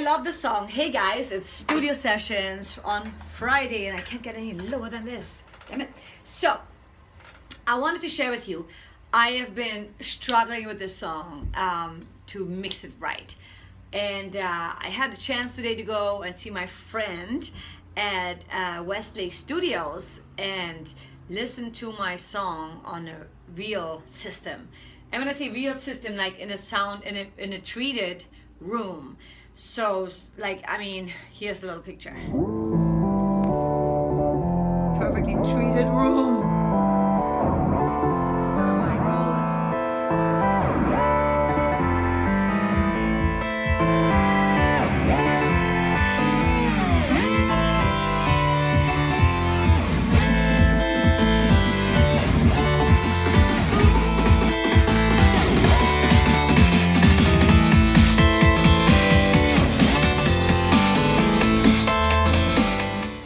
love the song. Hey guys, it's studio sessions on Friday and I can't get any lower than this. Damn it. So, I wanted to share with you, I have been struggling with this song to mix it right. And I had a chance today to go and see my friend at Westlake Studios and listen to my song on a real system. And when I say real system, like in a treated room. So, like, I mean, here's a little picture. Perfectly treated room. So that my goal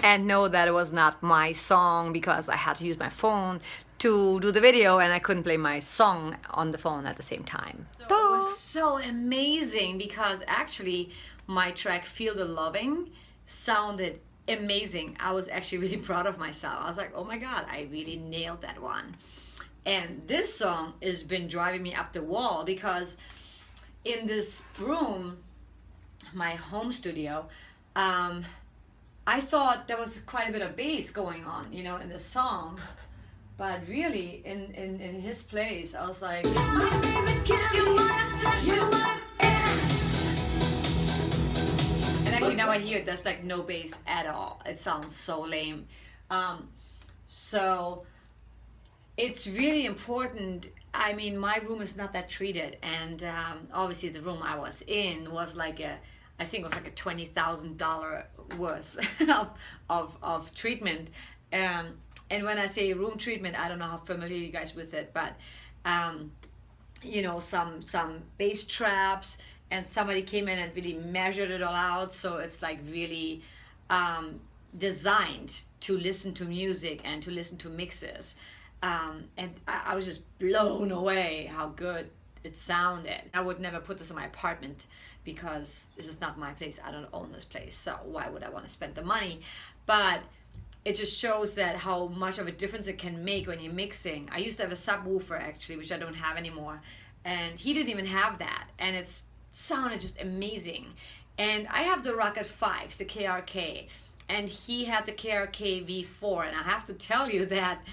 and know that it was not my song because I had to use my phone to do the video and I couldn't play my song on the phone at the same time. So it was so amazing because actually my track Feel the Loving sounded amazing. I was actually really proud of myself. I was like, oh my God, I really nailed that one. And this song has been driving me up the wall because in this room, my home studio, I thought there was quite a bit of bass going on, you know, in the song. But really, in his place, I was like, and actually now I hear it, there's like no bass at all. It sounds so lame. So it's really important. I mean, my room is not that treated. And obviously the room I was in was like I think it was like a $20,000 worth of treatment. And when I say room treatment, I don't know how familiar you guys with it, but you know, some bass traps, and somebody came in and really measured it all out. So it's like really designed to listen to music and to listen to mixes. And I was just blown away how good it sounded. I would never put this in my apartment because this is not my place. I don't own this place, so why would I want to spend the money? But it just shows that how much of a difference it can make when you're mixing. I used to have a subwoofer actually, which I don't have anymore, and he didn't even have that, and it sounded just amazing. And I have the Rocket 5s, the KRK, and he had the KRK V4, and I have to tell you that,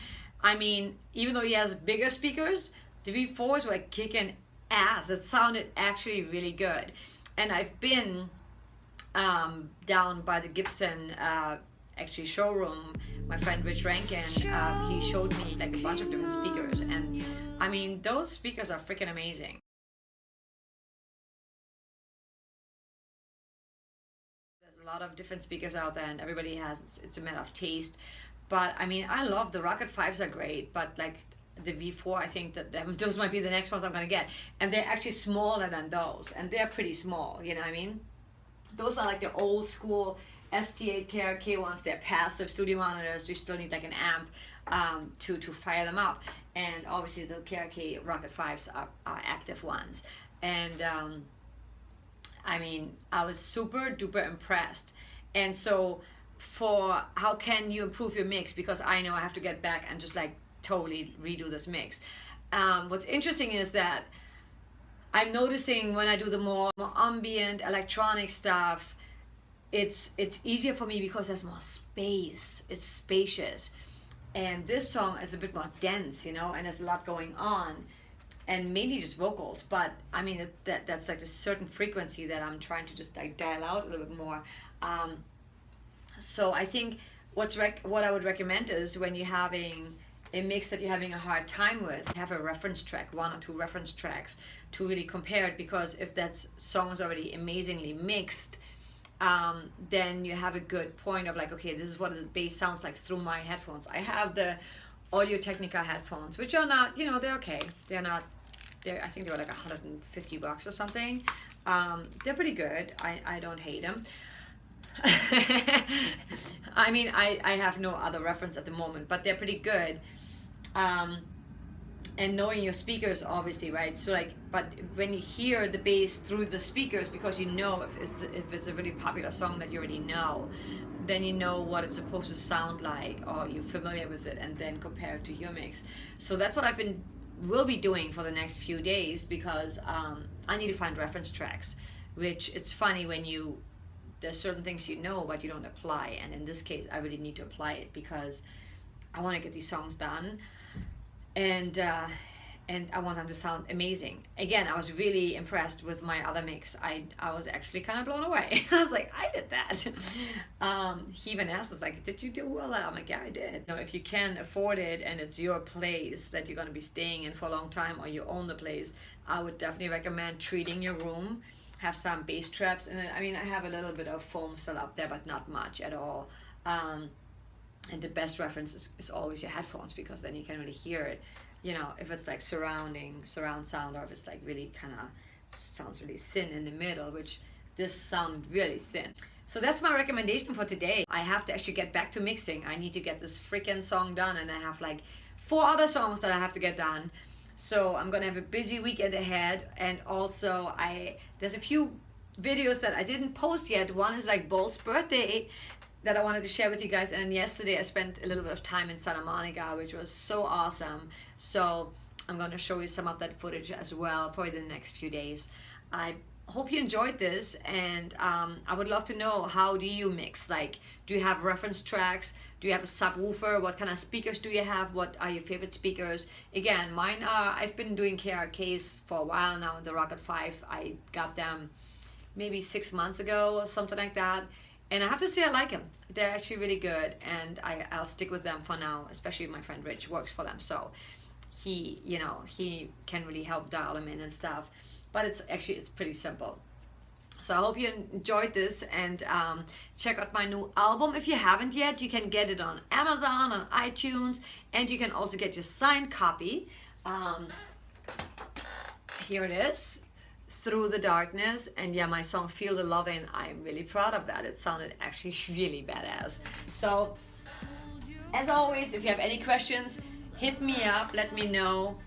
I mean, even though he has bigger speakers, the V4s were kicking ass. It sounded actually really good. And I've been down by the Gibson actually showroom. My friend Rich Rankin, he showed me like a bunch of different speakers. And I mean, those speakers are freaking amazing. There's a lot of different speakers out there and everybody has, it's a matter of taste. But I mean, I love the Rocket 5s are great, but like the V4, I think that those might be the next ones I'm gonna get. And they're actually smaller than those, and they're pretty small, you know what I mean? Those are like the old school ST8 KRK ones. They're passive studio monitors. You still need like an amp to fire them up. And obviously the KRK Rocket 5s are active ones. And I mean, I was super duper impressed. And so for how can you improve your mix, because I know I have to get back and just like totally redo this mix. What's interesting is that I'm noticing when I do the more ambient electronic stuff, it's easier for me because there's more space. It's spacious, and this song is a bit more dense, you know, and there's a lot going on, and mainly just vocals. But I mean, that's like a certain frequency that I'm trying to just like dial out a little bit more. So I think what I would recommend is when you're having a mix that you're having a hard time with, have a reference track, 1 or 2 reference tracks to really compare it, because if that song is already amazingly mixed, then you have a good point of like, okay, this is what the bass sounds like through my headphones. I have the Audio Technica headphones, which are not, you know, they're okay. I think they were like $150 or something. They're pretty good. I don't hate them. I mean, I have no other reference at the moment, but they're pretty good. and knowing your speakers, obviously, right? So like, but when you hear the bass through the speakers, because you know if it's a really popular song that you already know, then you know what it's supposed to sound like, or you're familiar with it, and then compare it to your mix. So that's what will be doing for the next few days, because I need to find reference tracks, which it's funny when there's certain things you know but you don't apply, and in this case I really need to apply it because I want to get these songs done, and I want them to sound amazing. Again, I was really impressed with my other mix. I was actually kind of blown away. I was like, I did that. He even asked us, like, did you do all that? I'm like, yeah, I did. If you can afford it and it's your place that you're going to be staying in for a long time, or you own the place, I would definitely recommend treating your room. Have some bass traps, and I mean, I have a little bit of foam still up there, but not much at all. And the best reference is always your headphones, because then you can really hear it. If it's like surround sound, or if it's like really kind of sounds really thin in the middle, which this sound really thin. So that's my recommendation for today. I have to actually get back to mixing. I need to get this freaking song done, and I have like 4 other songs that I have to get done. So I'm gonna have a busy weekend ahead, and also there's a few videos that I didn't post yet. One is like Bolt's birthday that I wanted to share with you guys, and then yesterday I spent a little bit of time in Santa Monica, which was so awesome. So I'm gonna show you some of that footage as well, probably the next few days. I hope you enjoyed this, and I would love to know, how do you mix? Like, do you have reference tracks? Do you have a subwoofer? What kind of speakers do you have? What are your favorite speakers? Again, mine are, I've been doing KRKs for a while now, the Rocket 5. I got them maybe 6 months ago or something like that. And I have to say, I like them. They're actually really good, and I'll stick with them for now, especially my friend Rich works for them. So he can really help dial them in and stuff. But it's pretty simple. So I hope you enjoyed this, and check out my new album. If you haven't yet, you can get it on Amazon, on iTunes, and you can also get your signed copy. Here it is, Through the Darkness. And yeah, my song Feel the Lovin', I'm really proud of that. It sounded actually really badass. So as always, if you have any questions, hit me up, let me know,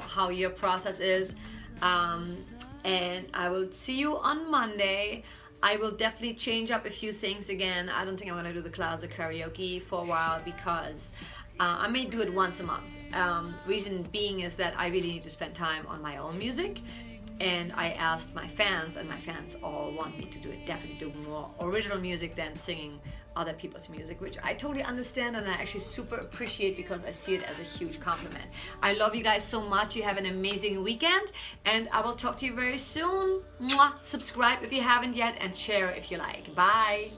how your process is. And I will see you on Monday. I will definitely change up a few things again. I don't think I'm gonna do the closet karaoke for a while, because I may do it once a month. Reason being is that I really need to spend time on my own music, and I asked my fans, and my fans all want me to definitely do more original music than singing other people's music, which I totally understand, and I actually super appreciate, because I see it as a huge compliment. I love you guys so much. You have an amazing weekend, and I will talk to you very soon. Mwah. Subscribe if you haven't yet, and share if you like. Bye.